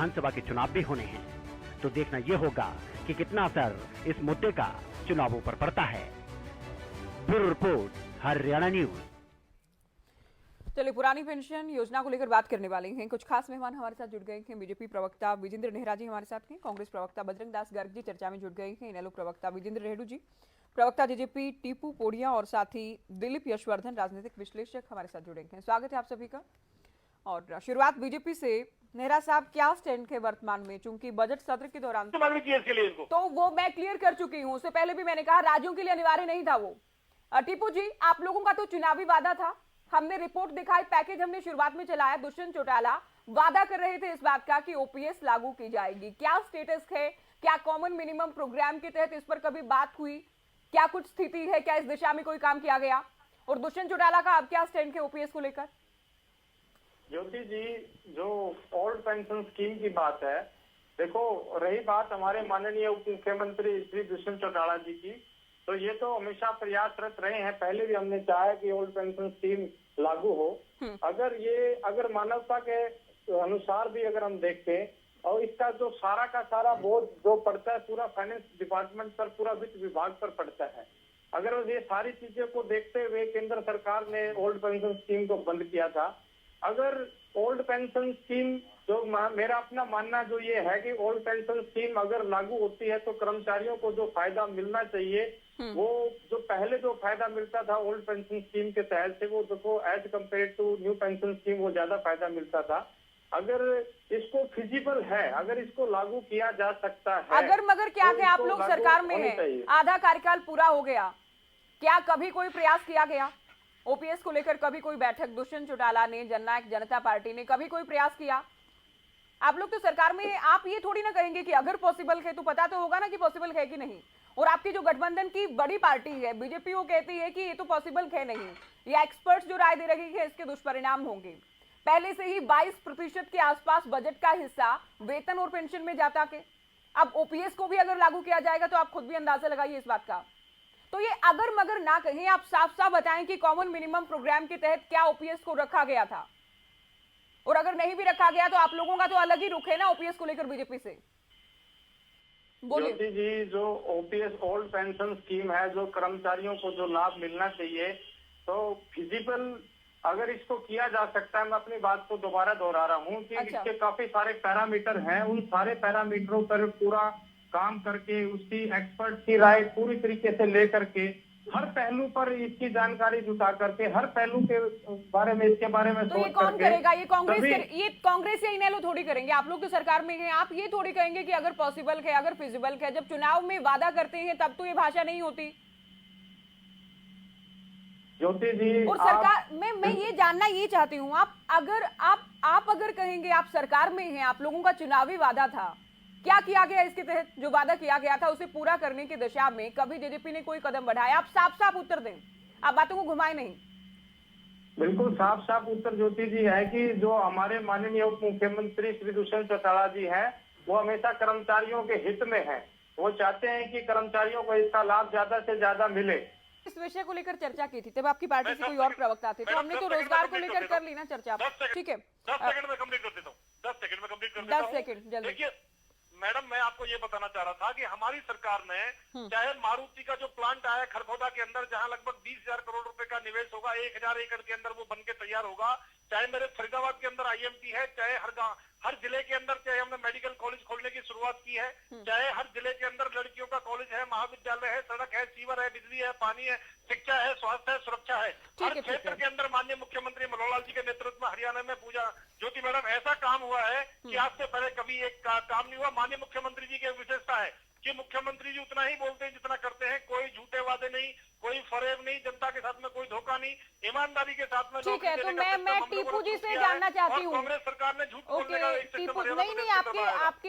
विधानसभा के चुनाव भी होने हैं, तो देखना यह होगा कि कितना असर इस मुद्दे का चुनावों पर पड़ता है। Bureau report, Haryana news. चलिए, पुरानी पेंशन योजना को लेकर बात करने वाले हैं। कुछ खास मेहमान हमारे साथ जुड़ गए हैं। बीजेपी प्रवक्ता विजेंद्र नेहरा जी हमारे साथ हैं, कांग्रेस प्रवक्ता बजरंग दास गर्ग जी चर्चा में जुड़ गए हैं, इनेलो प्रवक्ता विजेंद्र रेड्डू जी, प्रवक्ता जेजेपी टीपू पोड़िया और साथ ही दिलीप यशवर्धन राजनीतिक विश्लेषक हमारे साथ जुड़े हैं। स्वागत है आप सभी का। और शुरुआत बीजेपी से। नेहरा साहब, क्या स्टैंड है वर्तमान में? चूंकि बजट सत्र के दौरान तो वो मैं क्लियर कर चुकी हूँ, उससे पहले भी मैंने कहा राज्यों के लिए अनिवार्य नहीं था वो। टीपू जी, आप लोगों का तो चुनावी वादा था, हमने रिपोर्ट दिखाई, पैकेज हमने शुरुआत में चलाया, दुष्यंत चौटाला वादा कर रहे थे इस बात का कि ओपीएस लागू की जाएगी। क्या स्टेटस है? क्या कॉमन मिनिमम प्रोग्राम के तहत इस पर कभी बात हुई? क्या कुछ स्थिति है? क्या इस दिशा में कोई काम किया गया? और दुष्यंत चौटाला का अब क्या स्टैंड है ओपीएस को लेकर? ज्योति जी, जो ओल्ड पेंशन स्कीम की बात है, देखो, रही बात हमारे माननीय उप मुख्यमंत्री श्री दुष्यंत चौटाला जी की, तो ये तो हमेशा प्रयासरत रहे हैं। पहले भी हमने चाहा कि ओल्ड पेंशन स्कीम लागू हो। अगर मानवता के अनुसार भी अगर हम देखें और इसका जो सारा का सारा बोझ जो पड़ता है पूरा फाइनेंस डिपार्टमेंट पर, पूरा वित्त विभाग पर पड़ता है। अगर ये सारी चीजें को देखते हुए केंद्र सरकार ने ओल्ड पेंशन स्कीम को बंद किया था। अगर ओल्ड पेंशन स्कीम, जो मेरा अपना मानना जो ये है कि ओल्ड पेंशन स्कीम अगर लागू होती है तो कर्मचारियों को जो फायदा मिलना चाहिए, वो जो पहले जो फायदा मिलता था ओल्ड पेंशन स्कीम के तहत से, वो देखो as compared to new pension scheme वो ज्यादा फायदा मिलता था। अगर इसको फिजिबल है, अगर इसको लागू किया जा सकता है, अगर मगर क्या थे आप लोग सरकार में हैं, आधा कार्यकाल पूरा हो गया, क्या कभी कोई प्रयास किया गया ओपीएस को लेकर? कभी कोई बैठक दुष्यंत चौटाला ने, जननायक जनता पार्टी ने कभी कोई प्रयास किया? आप लोग तो सरकार में, आप ये थोड़ी ना कहेंगे कि अगर पॉसिबल है, तो पता तो होगा ना कि पॉसिबल है कि नहीं। और आपकी जो गठबंधन की बड़ी पार्टी है बीजेपी, वो कहती है कि ये तो पॉसिबल है नहीं, ये एक्सपर्ट्स जो राय दे रही है इसके दुष्परिणाम होंगे। पहले से ही 22% के आसपास बजट का हिस्सा वेतन और पेंशन में जाता के, अब ओपीएस को भी अगर लागू किया जाएगा तो आप खुद भी अंदाजा लगाइए इस बात का। तो ये अगर मगर ना कहें, आप साफ साफ बताएं कि कॉमन मिनिमम प्रोग्राम के तहत क्या ओपीएस को रखा गया था, और अगर नहीं भी रखा गया तो आप लोगों का तो अलग ही रुख है ना ओपीएस को लेकर बीजेपी से। ज्योति जी, जो ओपीएस ओल्ड पेंशन स्कीम है, जो कर्मचारियों को जो लाभ मिलना चाहिए, तो फिजिबल अगर इसको किया जा सकता है, मैं अपनी बात को दोबारा दोहरा रहा हूँ कि इसके काफी सारे पैरामीटर हैं, उन सारे पैरामीटरों पर पूरा काम करके उसकी एक्सपर्ट की राय पूरी तरीके से लेकर के, हर पहलू पर इसकी जानकारी जुटा करके, हर पहलू के बारे में, इसके बारे में तो ये कौन करेगा? ये कांग्रेस या इनेलो थोड़ी करेंगे। आप लोग तो सरकार में हैं, आप ये थोड़ी कहेंगे कि अगर पॉसिबल है, अगर फिजिबल है। जब चुनाव में वादा करते हैं तब तो ये भाषा नहीं होती ज्योति जी। और सरकार में मैं ये जानना ये चाहती हूँ, आप अगर कहेंगे आप सरकार में हैं, आप लोगों का चुनावी वादा था, क्या किया गया इसके तहत? जो वादा किया गया था उसे पूरा करने की दिशा में कभी जेजेपी ने कोई कदम बढ़ाया? आप साफ साफ उत्तर दें, आप बातों को घुमाए नहीं। बिल्कुल साफ साफ उत्तर ज्योति जी है कि जो हमारे माननीय उप मुख्यमंत्री श्री दुष्यंत चौटाला जी हैं, वो हमेशा कर्मचारियों के हित में हैं। वो चाहते हैं कि कर्मचारियों को इसका लाभ ज्यादा से ज्यादा मिले। इस विषय को लेकर चर्चा की थी, तब आपकी पार्टी से कोई और प्रवक्ता थे, तो हमने तो रोजगार को लेकर कर ली ना चर्चा। ठीक है, 10 सेकंड में कंप्लीट कर देता हूँ। 10 सेकंड में कंप्लीट कर देता हूँ। 10 सेकंड जल्दी। देखिए मैडम, मैं आपको ये बताना चाह रहा था कि हमारी सरकार ने, चाहे मारुति का जो प्लांट आया खरखोदा के अंदर, जहां लगभग 20,000 करोड़ रुपए का निवेश होगा, 1,000 एकड़ के अंदर वो बनके तैयार होगा, चाहे मेरे फरीदाबाद के अंदर आईएमटी है, चाहे हर जिले के अंदर, चाहे हमने मेडिकल कॉलेज खोलने की शुरुआत की है, चाहे हर जिले के अंदर लड़कियों का कॉलेज है, महाविद्यालय है, सड़क है, सीवर है, बिजली है, पानी है, शिक्षा है, स्वास्थ्य है, सुरक्षा है। हर क्षेत्र के अंदर माननीय मुख्यमंत्री मनोहर लाल जी के नेतृत्व में हरियाणा में पूजा ज्योति मैडम ऐसा काम हुआ है कि आज से पहले कभी एक काम नहीं हुआ। माननीय मुख्यमंत्री जी की विशेषता है कि मुख्यमंत्री जी उतना ही बोलते हैं जितना करते हैं, कोई झूठे वादे नहीं, कोई फरेब नहीं, जनता के साथ में कोई धोखा नहीं, ईमानदारी के साथ में। ठीक है, तो मैं टीपू जी से जानना चाहती हूँ, कांग्रेस सरकार ने झूठ बोलने का एक टीपू नहीं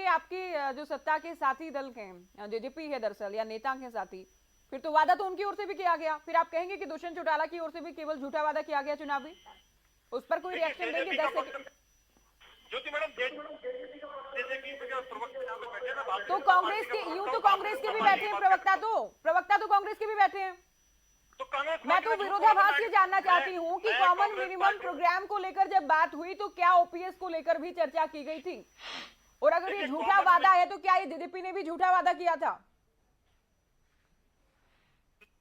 आपके जो सत्ता के साथी दल के जेजेपी है दरअसल, या नेता के साथी, फिर तो वादा तो उनकी ओर से भी किया गया, फिर आप कहेंगे कि दुष्यंत चौटाला की ओर से भी केवल झूठा वादा किया गया चुनावी, उस पर कोई रिएक्शन देंगे? 10 सेकंड। ज्योति मैडम, तो कांग्रेस के, यूं तो कांग्रेस के भी बैठे हैं प्रवक्ता तो कांग्रेस के भी बैठे हैं। मैं तो विरोधाभास ये जानना चाहती हूँ कि कॉमन मिनिमम प्रोग्राम को लेकर जब बात हुई तो क्या ओपीएस को लेकर भी चर्चा की गई थी? और अगर ये झूठा वादा है तो क्या ये जेजेपी ने भी झूठा वादा किया था?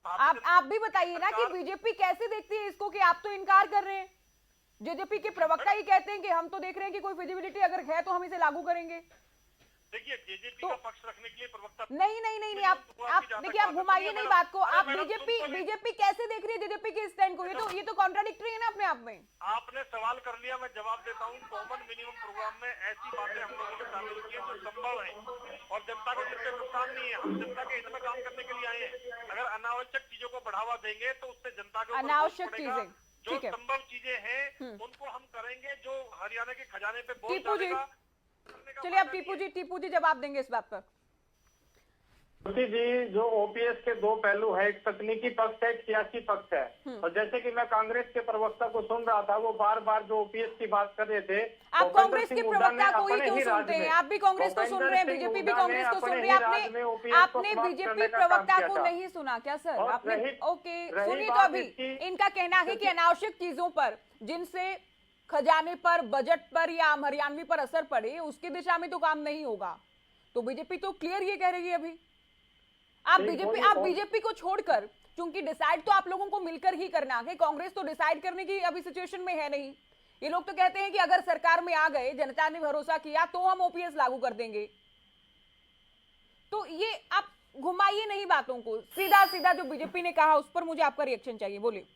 आप भी बताइए ना कि बीजेपी कैसे देखती है इसको, कि आप तो इनकार कर रहे हैं। जेजेपी के प्रवक्ता ही कहते हैं कि हम तो देख रहे हैं कि कोई फिजिबिलिटी अगर है तो हम इसे लागू करेंगे। देखिए जेजेपी का पक्ष रखने के लिए प्रवक्ता नहीं, आप देखिए, आप घुमाइए नहीं बात को। आप बीजेपी कैसे देख रही है जेजेपी के स्टैंड को? ये तो कॉन्ट्राडिक्टरी है ना अपने आप में। आपने सवाल कर लिया, मैं जवाब देता हूँ। कॉमन मिनिमम प्रोग्राम में ऐसी बातें हम लोगों ने शामिल की है जो संभव है और जनता को जिससे नुकसान नहीं है। हम जनता के हित में काम करने के लिए आए हैं। अगर अनावश्यक चीजों को बढ़ावा देंगे तो उससे जनता को अनावश्यक चीजें, जो संभव चीजें हैं उनको हम करेंगे। जो हरियाणा के खजाने पे बोझ डालेगा। चलिए अब टीपू जी जवाब देंगे इस बात पर। ज्योति जी, जो ओपीएस के दो पहलू है, एक तकनीकी पक्ष है, एक सियासी पक्ष है। और जैसे कि मैं कांग्रेस के प्रवक्ता को सुन रहा था, वो बार बार जो ओपीएस की बात कर रहे थे। आप कांग्रेस के प्रवक्ता को ही क्यों सुनते हैं? आप भी कांग्रेस को सुन रहे हैं, बीजेपी भी कांग्रेस को सुन रही है। आपने बीजेपी प्रवक्ता को नहीं सुना क्या सर? आपने ओके सुनिए। तो अभी इनका कहना है कि अनावश्यक चीजों पर, जिनसे खजाने पर, बजट पर या आम हरियाणवी पर असर पड़े, उसकी दिशा में तो काम नहीं होगा। तो बीजेपी तो क्लियर ये कह रही है अभी। आप बीजेपी को छोड़कर, क्योंकि डिसाइड तो आप लोगों को मिलकर ही करना है। कांग्रेस तो डिसाइड करने की अभी सिचुएशन में है नहीं। ये लोग तो कहते हैं कि अगर सरकार में आ गए, जनता ने भरोसा किया तो हम ओपीएस लागू कर देंगे। तो ये आप घुमाइए नहीं बातों को, सीधा सीधा जो बीजेपी ने कहा उस पर मुझे आपका रिएक्शन चाहिए। बोलिए।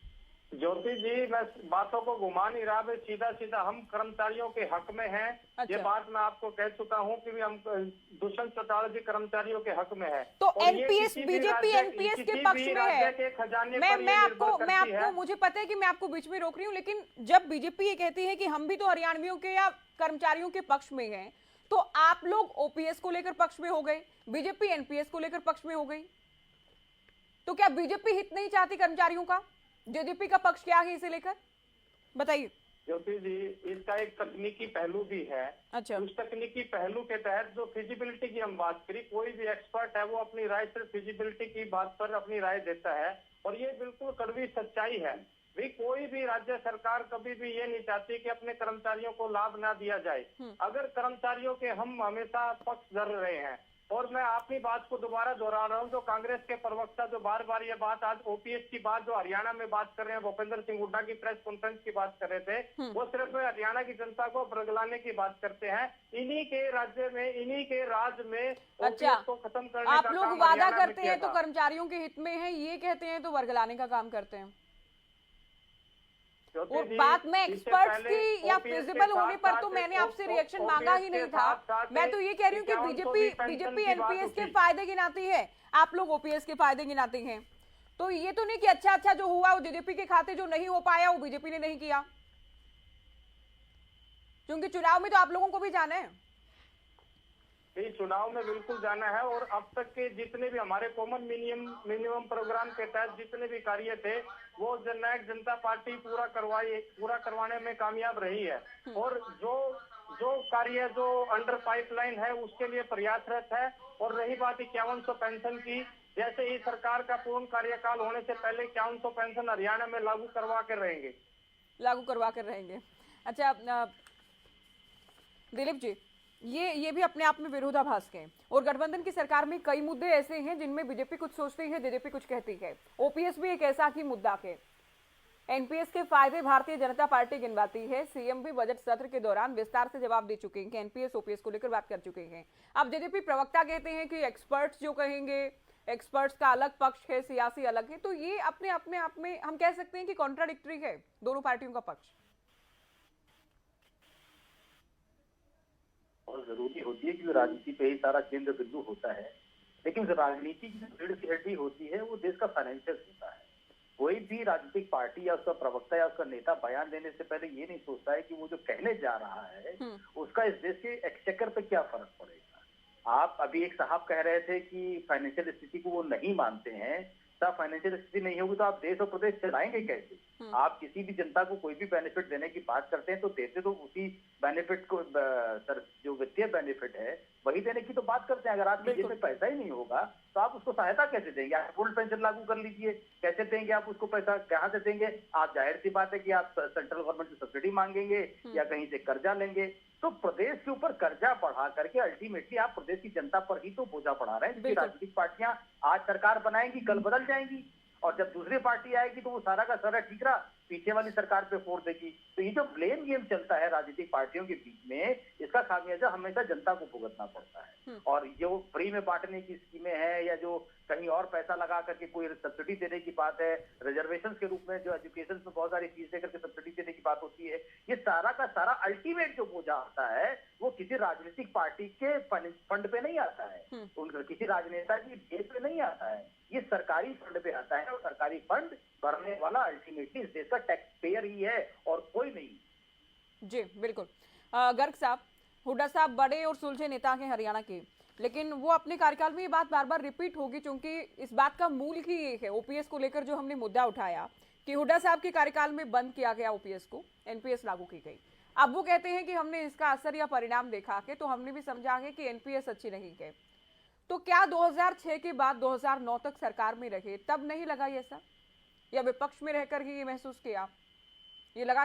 ज्योति जी, मैं बातों को घुमा नहीं रहा, मैं सीधा सीधा हम कर्मचारियों के हक में हैं। ये बात मैं आपको कह चुका हूं कि हम दुष्यंत चौटाला जी कर्मचारियों के हक में है। तो एनपीएस, बीजेपी एनपीएस के पक्ष में है। मैं आपको मुझे पता है कि मैं आपको बीच में रोक रही हूँ, लेकिन जब बीजेपी ये कहती है कि हम भी तो हरियाणवियों के या कर्मचारियों के पक्ष में हैं, तो आप लोग ओपीएस को लेकर पक्ष में हो गए, बीजेपी एनपीएस को लेकर पक्ष में हो गई। तो क्या बीजेपी हित नहीं चाहती कर्मचारियों का? जेजेपी का पक्ष क्या है इसे लेकर, बताइए। ज्योति जी, इसका एक तकनीकी पहलू भी है। अच्छा। उस तकनीकी पहलू के तहत जो फिजिबिलिटी की हम बात करी, कोई भी एक्सपर्ट है वो अपनी राय सिर्फ फिजिबिलिटी की बात पर अपनी राय देता है, और ये बिल्कुल कड़वी सच्चाई है। भी कोई भी राज्य सरकार कभी भी ये नहीं चाहती कि अपने कर्मचारियों को लाभ ना दिया जाए। अगर कर्मचारियों के हम हमेशा पक्ष धर रहे हैं, और मैं अपनी बात को दोबारा दोहरा रहा हूँ, जो कांग्रेस के प्रवक्ता जो बार बार ये बात, आज ओपीएस की बात जो हरियाणा में बात कर रहे हैं, भूपेंद्र सिंह हुड्डा की प्रेस कॉन्फ्रेंस की बात कर रहे थे, वो सिर्फ हरियाणा की जनता को बरगलाने की बात करते हैं। इन्हीं के राज्य में, इन्हीं के राज में ओपीएस को खत्म करने का आप लोग वादा करते हैं तो कर्मचारियों के हित में है, ये कहते हैं तो बरगलाने का काम करते हैं। और बात में एक्सपर्ट्स की या फिजिबल होने पर तो मैंने आपसे रिएक्शन मांगा ही नहीं था। मैं तो ये कह रही हूँ कि बीजेपी एनपीएस के फायदे गिनाती है, आप लोग ओपीएस के फायदे गिनाते हैं। तो ये तो नहीं कि अच्छा जो हुआ वो जेजेपी के खाते, जो नहीं हो पाया वो बीजेपी ने नहीं किया, क्योंकि चुनाव में तो आप लोगों को भी जाना है। चुनाव में बिल्कुल जाना है, और अब तक के जितने भी हमारे कॉमन मिनिमम प्रोग्राम के तहत जितने भी कार्य थे, वो जननायक जनता पार्टी पूरा करवाने में कामयाब रही है। और जो कार्य जो अंडर पाइपलाइन है उसके लिए प्रयासरत है। और रही बात 5100 पेंशन की, जैसे ही सरकार का पूर्ण कार्यकाल होने से पहले 5100 पेंशन हरियाणा में लागू करवा कर रहेंगे। अच्छा दिलीप जी, ये भी अपने आप में विरोधाभास के हैं, और गठबंधन की सरकार में कई मुद्दे ऐसे हैं जिनमें बीजेपी कुछ सोचती है, जेजेपी कुछ कहती है। ओपीएस भी एक ऐसा ही मुद्दा है। एनपीएस के फायदे भारतीय जनता पार्टी गिनवाती है। सीएम भी बजट सत्र के दौरान विस्तार से जवाब दे चुके हैं कि एनपीएस ओपीएस को लेकर बात कर चुके हैं। अब जेजेपी प्रवक्ता कहते हैं कि एक्सपर्ट्स जो कहेंगे, एक्सपर्ट्स का अलग पक्ष है, सियासी अलग है। तो ये अपने आप में हम कह सकते हैं कि कॉन्ट्राडिक्टरी है दोनों पार्टियों का पक्ष। और जरूरी होती है कि राजनीति पे ही सारा केंद्र बिंदु होता है, लेकिन राजनीति की जो रीढ़ की हड्डी होती है वो देश का फाइनेंशियल होता है। कोई भी राजनीतिक पार्टी या उसका प्रवक्ता या उसका नेता बयान देने से पहले ये नहीं सोचता है कि वो जो कहने जा रहा है उसका इस देश के एक्सचेकर पे क्या फर्क पड़ेगा। आप अभी एक साहब कह रहे थे कि फाइनेंशियल स्थिति को वो नहीं मानते हैं। फाइनेंशियल स्थिति नहीं होगी तो आप देश और प्रदेश चलाएंगे कैसे? आप किसी भी जनता को कोई भी बेनिफिट देने की बात करते हैं तो देते तो उसी बेनिफिट को, जो वित्तीय बेनिफिट है वही देने की तो बात करते हैं। अगर आपके जेब में पैसा ही नहीं होगा तो आप उसको सहायता कैसे देंगे? आप ओल्ड पेंशन लागू कर लीजिए, कैसे देंगे आप उसको? पैसा कहाँ से देंगे? आप जाहिर सी बात है कि आप सेंट्रल गवर्नमेंट से सब्सिडी मांगेंगे या कहीं से कर्जा लेंगे। तो प्रदेश के ऊपर कर्जा बढ़ा करके अल्टीमेटली आप प्रदेश की जनता पर ही तो बोझा बढ़ा रहे हैं, क्योंकि बिल्कुल। राजनीतिक पार्टियां आज सरकार बनाएंगी, कल बदल जाएंगी, और जब दूसरी पार्टी आएगी तो वो सारा का सारा ठीकरा पीछे वाली सरकार पे फोड़ देगी। तो ये जो ब्लेम गेम चलता है राजनीतिक पार्टियों के बीच में, इसका खामियाजा हमेशा जनता को भुगतना पड़ता है। और जो फ्री में बांटने की स्कीमें हैं, या जो कहीं और पैसा लगा करके कोई सब्सिडी देने की बात है, रिजर्वेशन के रूप में जो एजुकेशन में बहुत सारी फीस देकर के सब्सिडी देने की बात होती है, ये सारा का सारा अल्टीमेट जो बोझा आता है वो किसी राजनीतिक पार्टी के फंड पे नहीं आता है, किसी राजनेता की जेब पे नहीं आता है, ये सरकारी फंड पे आता है। और सरकारी फंड भरने वाला अल्टीमेटली इस देश का टैक्स पेयर ही है और कोई नहीं। जी बिल्कुल। गर्ग साहब, हुड्डा साहब बड़े और सुलझे नेता हैं हरियाणा के, लेकिन वो अपने कार्यकाल में ये बात बार बार रिपीट होगी, क्योंकि इस बात का मूल ही ये है, ओपीएस को लेकर जो हमने मुद्दा उठाया कि हुड्डा साहब के कार्यकाल में बंद किया गया ओपीएस को, एनपीएस लागू की गई। अब वो कहते हैं कि हमने इसका असर या परिणाम देखा के, तो हमने भी समझा है कि एनपीएस अच्छी नहीं गए। तो क्या 2006 के बाद 2009 तक सरकार में रहे तब नहीं लगा ये सब, या विपक्ष में रहकर ही ये महसूस किया, ये लगा